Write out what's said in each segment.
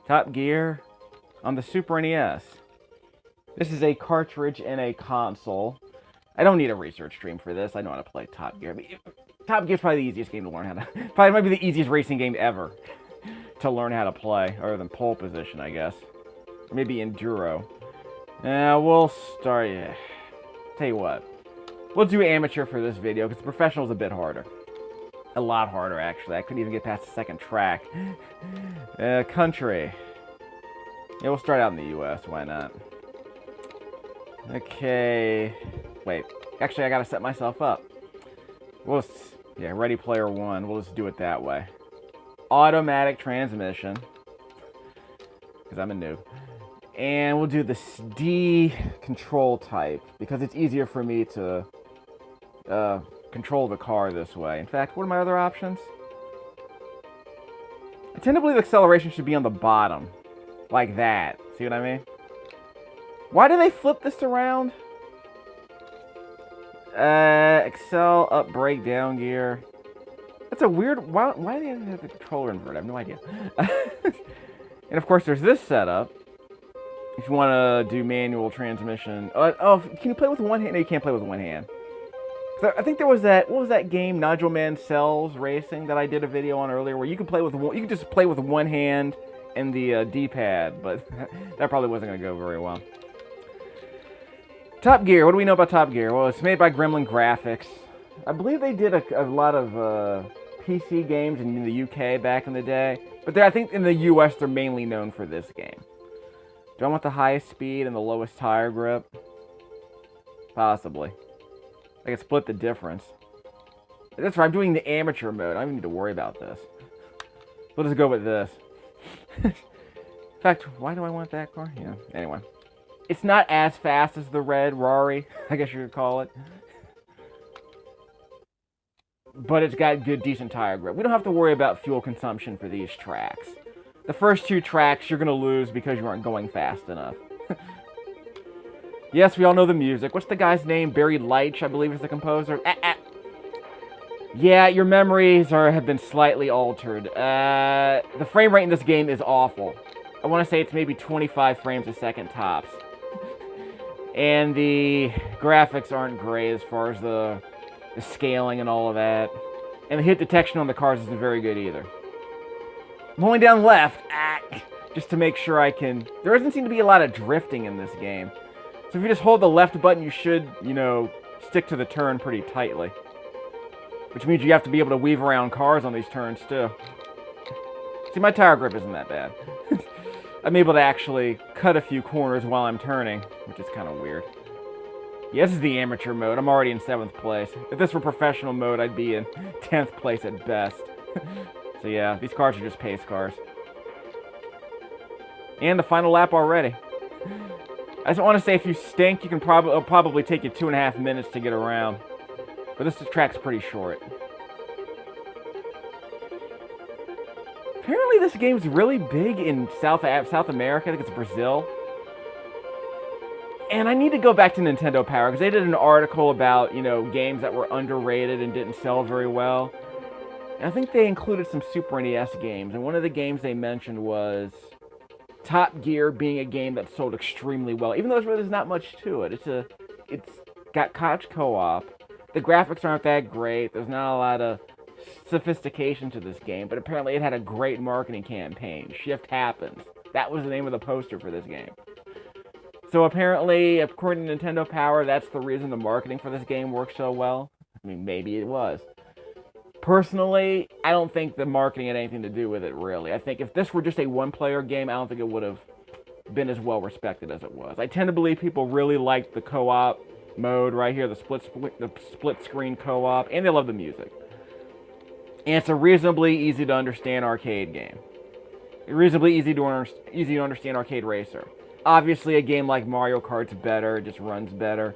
Top Gear on the Super NES. This is a cartridge in a console. I don't need a research stream for this. I know how to play Top Gear. Top Gear is probably the easiest game to learn how to... Probably might be the easiest racing game ever to learn how to play, other than pole position, I guess. Or maybe Enduro. We'll start... Yeah. Tell you what. We'll do amateur for this video, because professional is a bit harder. A lot harder, actually. I couldn't even get past the second track. Country. Yeah, we'll start out in the U.S. Why not? Okay. Wait. Actually, I gotta set myself up. Yeah, Ready Player One. We'll just do it that way. Automatic transmission. Because I'm a noob. And we'll do the D control type. Because it's easier for me to control the car this way. In fact, what are my other options? I tend to believe acceleration should be on the bottom. Like that. See what I mean? Why do they flip this around? Excel, up, brake, down gear. That's a weird... Why do they have the controller inverted? I have no idea. And of course, there's this setup. If you want to do manual transmission. Can you play with one hand? No, you can't play with one hand. I think there was that... What was that game, Nigel Mansell's Racing, that I did a video on earlier, where you could play with... You could just play with one hand and the D-pad, but that probably wasn't going to go very well. Top Gear. What do we know about Top Gear? Well, it's made by Gremlin Graphics. I believe they did a lot of PC games in the UK back in the day. But I think in the US, they're mainly known for this game. Do I want the highest speed and the lowest tire grip? Possibly. I can split the difference. That's right, I'm doing the amateur mode. I don't even need to worry about this. We'll just go with this. In fact, why do I want that car? Yeah, anyway. It's not as fast as the red Rari, I guess you could call it. But it's got good, decent tire grip. We don't have to worry about fuel consumption for these tracks. The first two tracks you're going to lose because you aren't going fast enough. Yes, we all know the music. What's the guy's name? Barry Leitch, I believe, is the composer. Yeah, your memories have been slightly altered. The frame rate in this game is awful. I want to say it's maybe 25 frames a second tops. And the graphics aren't great as far as the scaling and all of that. And the hit detection on the cars isn't very good either. I'm holding down left, just to make sure I can... There doesn't seem to be a lot of drifting in this game. So if you just hold the left button, you should, stick to the turn pretty tightly. Which means you have to be able to weave around cars on these turns, too. See, my tire grip isn't that bad. I'm able to actually cut a few corners while I'm turning, which is kind of weird. Yeah, this is the amateur mode. I'm already in 7th place. If this were professional mode, I'd be in 10th place at best. So yeah, these cars are just pace cars. And the final lap already. I just want to say, if you stink, you can it'll probably take you 2.5 minutes to get around. But this track's pretty short. Apparently this game's really big in South America. I think it's Brazil. And I need to go back to Nintendo Power, because they did an article about, games that were underrated and didn't sell very well. And I think they included some Super NES games. And one of the games they mentioned was Top Gear being a game that sold extremely well. Even though there's not much to it. It's got couch co-op. The graphics aren't that great. There's not a lot of sophistication to this game, but apparently it had a great marketing campaign. Shift Happens. That was the name of the poster for this game. So apparently, according to Nintendo Power, that's the reason the marketing for this game worked so well. I mean, maybe it was. Personally, I don't think the marketing had anything to do with it, really. I think if this were just a one-player game, I don't think it would have been as well respected as it was. I tend to believe people really liked the co-op mode right here, the split screen co-op, and they love the music. And it's a reasonably easy to understand arcade game. Reasonably easy to understand arcade racer. Obviously, a game like Mario Kart's better, it just runs better,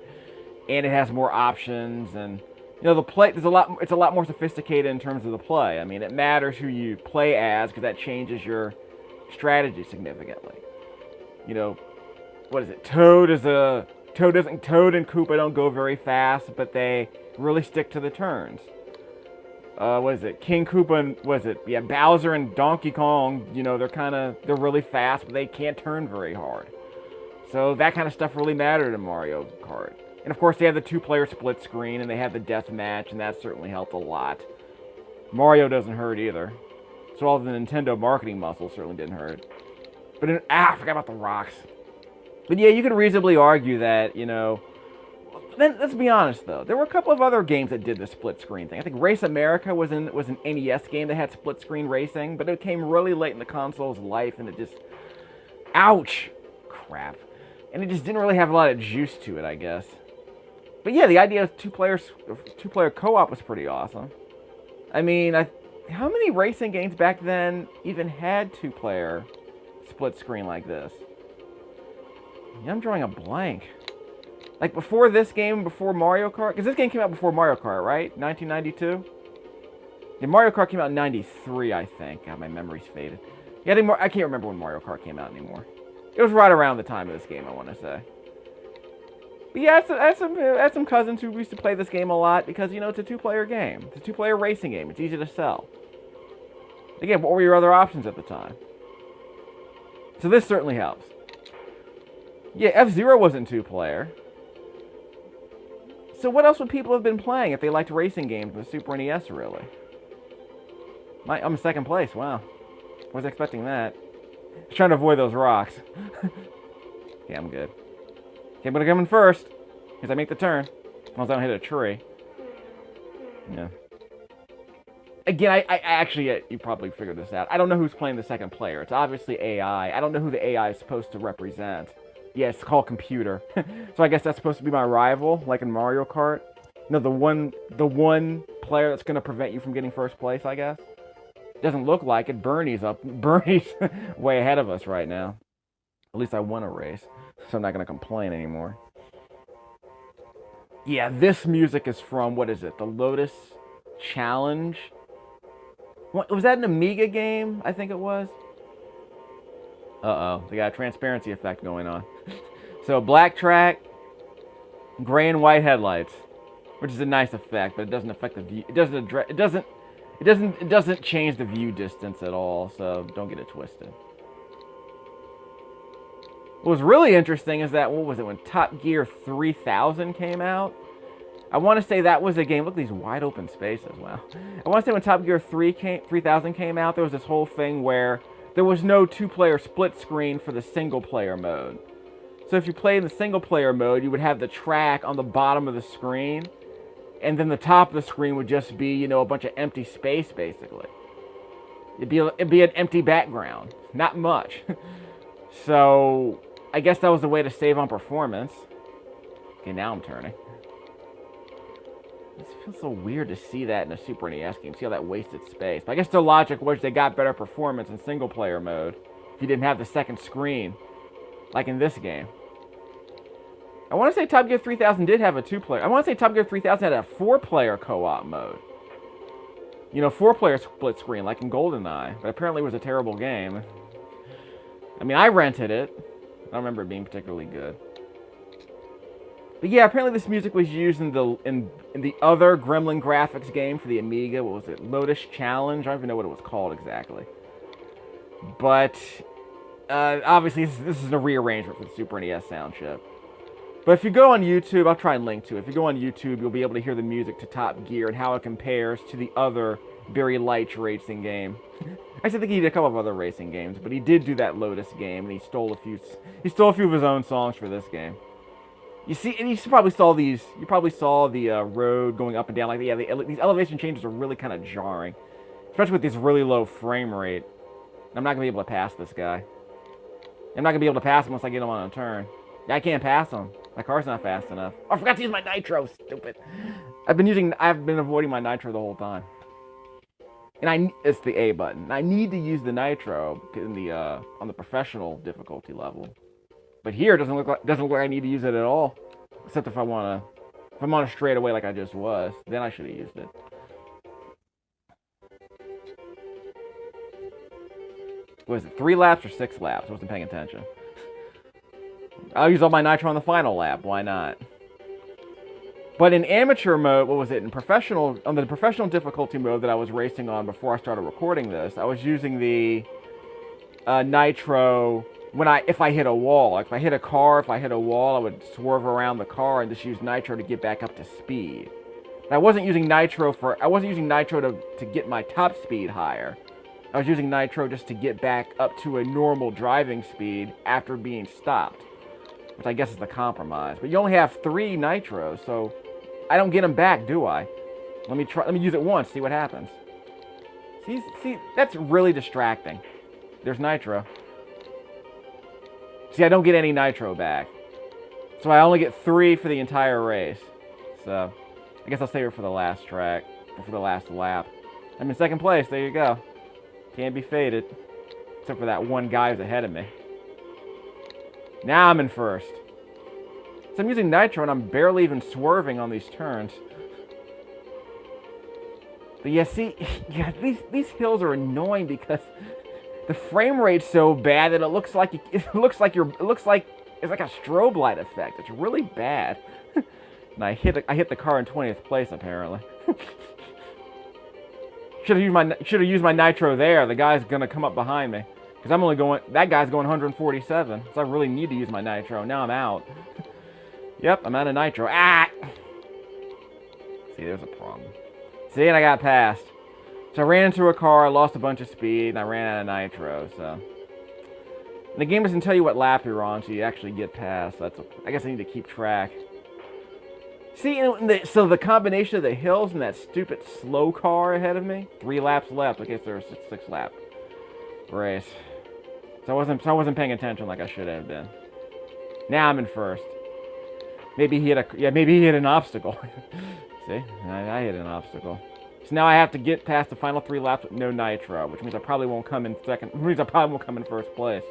and it has more options, and the play it's a lot more sophisticated in terms of the play. I mean, it matters who you play as, because that changes your strategy significantly. What is it? Toad and Koopa don't go very fast, but they really stick to the turns. What is it? King Koopa and, was it? Yeah, Bowser and Donkey Kong, you know, they're really fast, but they can't turn very hard. So that kind of stuff really mattered in Mario Kart. And of course, they had the two-player split screen, and they had the death match, and that certainly helped a lot. Mario doesn't hurt either. So all the Nintendo marketing muscles certainly didn't hurt. But I forgot about the rocks. But yeah, you could reasonably argue that, you know. Then let's be honest though, there were a couple of other games that did the split screen thing. I think Race America was an NES game that had split screen racing, but it came really late in the console's life, and it just, ouch, crap, and it just didn't really have a lot of juice to it, I guess. But yeah, the idea of two-player co-op was pretty awesome. I mean, how many racing games back then even had two-player split screen like this? Yeah, I'm drawing a blank. Like before this game, before Mario Kart? Because this game came out before Mario Kart, right? 1992? Yeah, Mario Kart came out in 93, I think. God, my memory's faded. Yeah, I can't remember when Mario Kart came out anymore. It was right around the time of this game, I want to say. But yeah, I had some cousins who used to play this game a lot because, you know, it's a two-player game. It's a two-player racing game. It's easy to sell. Again, what were your other options at the time? So this certainly helps. Yeah, F-Zero wasn't two-player. So what else would people have been playing if they liked racing games with Super NES, really? I'm in second place, wow. Wasn't expecting that. Just trying to avoid those rocks. Okay, I'm good. Okay, I'm gonna come in first, because I make the turn. As long as I don't hit a tree. Yeah. Again, I actually, you probably figured this out. I don't know who's playing the second player. It's obviously AI. I don't know who the AI is supposed to represent. Yeah, it's called computer. So I guess that's supposed to be my rival, like in Mario Kart. No, the one player that's going to prevent you from getting first place, I guess. Doesn't look like it. Bernie's way ahead of us right now. At least I won a race, so I'm not going to complain anymore. Yeah, this music is from, what is it? The Lotus Challenge? Was that an Amiga game? I think it was. Uh-oh, they got a transparency effect going on. So black track, gray and white headlights, which is a nice effect, but it doesn't affect the view. It doesn't change the view distance at all. So don't get it twisted. What was really interesting is that, what was it, when Top Gear 3000 came out? I want to say that was a game. Look at these wide open spaces. Wow. I want to say when Top Gear 3000 came out, there was this whole thing where there was no two-player split screen for the single-player mode. So if you play in the single-player mode, you would have the track on the bottom of the screen, and then the top of the screen would just be, you know, a bunch of empty space, basically. It'd be an empty background. Not much. So I guess that was the way to save on performance. Okay, now I'm turning. It feels so weird to see that in a Super NES game. See all that wasted space. But I guess their logic was they got better performance in single-player mode if you didn't have the second screen, like in this game. I want to say Top Gear 3000 did have a two-player. I want to say Top Gear 3000 had a four-player co-op mode. You know, four-player split screen, like in GoldenEye. But apparently it was a terrible game. I mean, I rented it. I don't remember it being particularly good. But yeah, apparently this music was used in the other Gremlin Graphics game for the Amiga. What was it? Lotus Challenge? I don't even know what it was called exactly. But obviously this is a rearrangement for the Super NES sound chip. But if you go on YouTube, I'll try and link to it. If you go on YouTube, you'll be able to hear the music to Top Gear and how it compares to the other very light racing game. I think he did a couple of other racing games, but he did do that Lotus game, and he stole a few of his own songs for this game. You see, and you probably saw these. You probably saw the road going up and down. Like, yeah, these elevation changes are really kind of jarring, especially with this really low frame rate. I'm not gonna be able to pass this guy. I'm not gonna be able to pass him once I get him on a turn. I can't pass him. My car's not fast enough. Oh, I forgot to use my nitro. Stupid. I've been avoiding my nitro the whole time. And it's the A button. I need to use the nitro in the on the professional difficulty level. But here it doesn't look like I need to use it at all. Except if I'm on a straightaway like I just was, then I should have used it. Was it 3 laps or 6 laps? I wasn't paying attention. I'll use all my nitro on the final lap. Why not? But in amateur mode, what was it? In professional, on the professional difficulty mode that I was racing on before I started recording this, I was using the nitro if I hit a wall. Like if I hit a car, if I hit a wall, I would swerve around the car and just use nitro to get back up to speed. And I wasn't using nitro to get my top speed higher. I was using nitro just to get back up to a normal driving speed after being stopped, which I guess is the compromise. But you only have 3 nitros, so I don't get them back, do I? Let me use it once, see what happens. See, that's really distracting. There's nitro. See, I don't get any nitro back. So I only get 3 for the entire race. So, I guess I'll save it for the last track, or for the last lap. I'm in second place, there you go. Can't be faded. Except for that one guy who's ahead of me. Now I'm in first. So I'm using nitro and I'm barely even swerving on these turns. But yeah, see, yeah, these hills are annoying because the frame rate's so bad that it looks like it's like a strobe light effect. It's really bad. And I hit the car in 20th place apparently. Should have used my nitro there. The guy's gonna come up behind me because that guy's going 147. So I really need to use my nitro. Now I'm out. Yep, I'm out of nitro. Ah! See, there's a problem. See, and I got passed. So I ran into a car, lost a bunch of speed, and I ran out of nitro, so. And the game doesn't tell you what lap you're on, so you actually get past. I guess I need to keep track. See, so the combination of the hills and that stupid slow car ahead of me, 3 laps left. Okay, so there's a 6 lap race. So I wasn't paying attention like I should have been. Now I'm in first. Maybe he hit an obstacle. See, I hit an obstacle. So now I have to get past the final 3 laps with no nitro, which means I probably won't come in second. Which means I probably won't come in first place.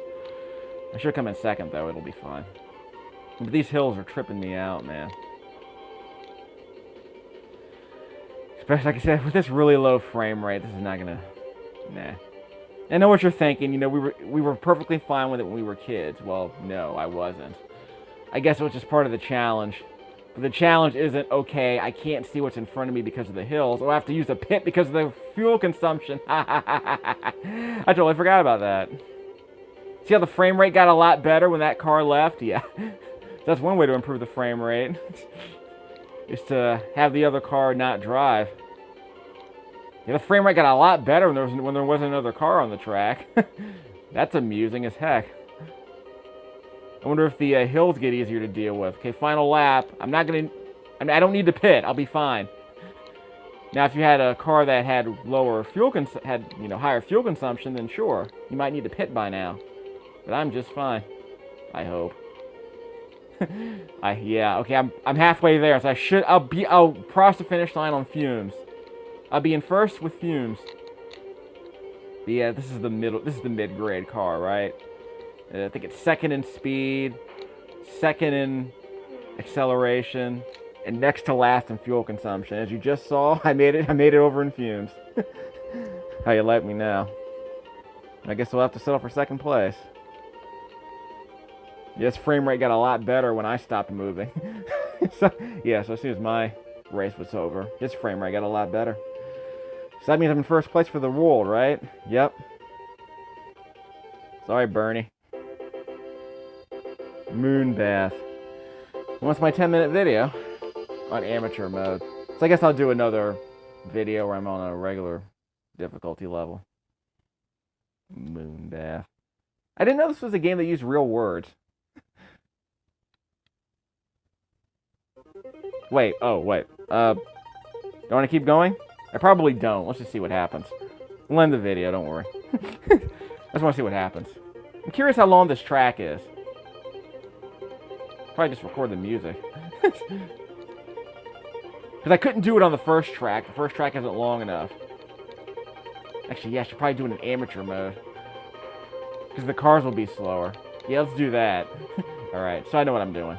I should come in second though. It'll be fine. But these hills are tripping me out, man. Especially, like I said, with this really low frame rate, this is not gonna. Nah. I know what you're thinking. You know, we were perfectly fine with it when we were kids. Well, no, I wasn't. I guess it was just part of the challenge. But the challenge isn't, okay, I can't see what's in front of me because of the hills, or I have to use a pit because of the fuel consumption. I totally forgot about that. See how the frame rate got a lot better when that car left? Yeah. That's one way to improve the frame rate. Is to have the other car not drive. Yeah, the frame rate got a lot better when there wasn't another car on the track. That's amusing as heck. I wonder if the hills get easier to deal with. Okay, final lap. I don't need to pit. I'll be fine. Now, if you had a car that had higher fuel consumption, then sure, you might need to pit by now. But I'm just fine. I hope. Okay, I'm halfway there, so I'll cross the finish line on fumes. I'll be in first with fumes. But yeah, this is the mid-grade car, right? I think it's second in speed, second in acceleration, and next to last in fuel consumption. As you just saw, I made it over in fumes. How you like me now? I guess we'll have to settle for second place. Yes, frame rate got a lot better when I stopped moving. So as soon as my race was over, his frame rate got a lot better. So that means I'm in first place for the world, right? Yep. Sorry, Bernie. Moonbath. What's my 10-minute video on amateur mode? So I guess I'll do another video where I'm on a regular difficulty level. Moonbath. I didn't know this was a game that used real words. Wait. Do I want to keep going? I probably don't. Let's just see what happens. We'll end the video, don't worry. I just want to see what happens. I'm curious how long this track is. Probably just record the music. Because I couldn't do it on the first track. The first track isn't long enough. Actually, yeah, I should probably do it in amateur mode. Because the cars will be slower. Yeah, let's do that. Alright, so I know what I'm doing.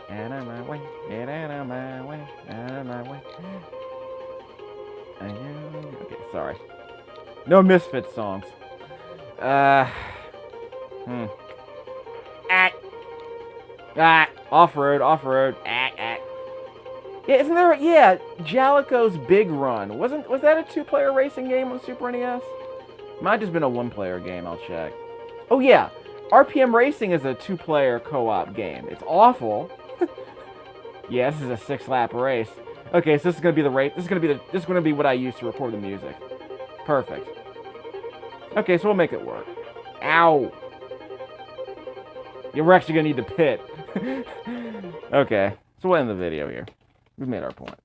Get out of my way, get out of my way, out of my way. Okay, sorry. No Misfits songs. Ah, off-road, off-road. Ah, ah. Yeah, isn't there? Yeah, Jalico's Big Run. Was that a two-player racing game on Super NES? Might have just been a one-player game. I'll check. Oh yeah, RPM Racing is a two-player co-op game. It's awful. Yeah, this is a 6-lap race. Okay, so this is gonna be the race. This is gonna be what I use to record the music. Perfect. Okay, so we'll make it work. Ow. Yeah, we're actually gonna need to pit. Okay, so we'll end the video here. We've made our point.